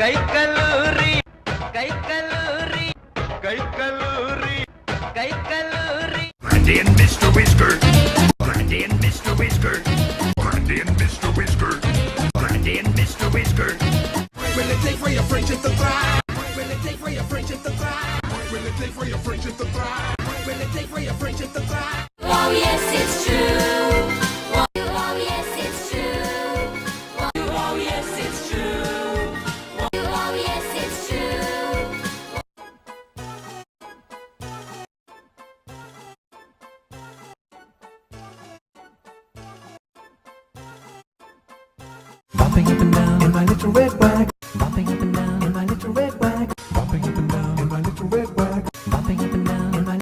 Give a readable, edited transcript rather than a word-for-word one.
கை கல்லூரி கை கல்லூரி கை கல்லூரி கை கல்லூரி Brandy and Mr. Whisker. Brandy and Mr. Whisker. Brandy and Mr. Whisker. Brandy and Mr. Whisker. What will it take for your friendship to thrive? What will it take for your friendship to thrive? What will it take for your friendship to thrive? What will it take for your friendship to thrive? Oh yes, it's true. Oh yes, it's true. Oh yes, it's true. Oh yes, it's true. Bopping up and down in my little red wagon.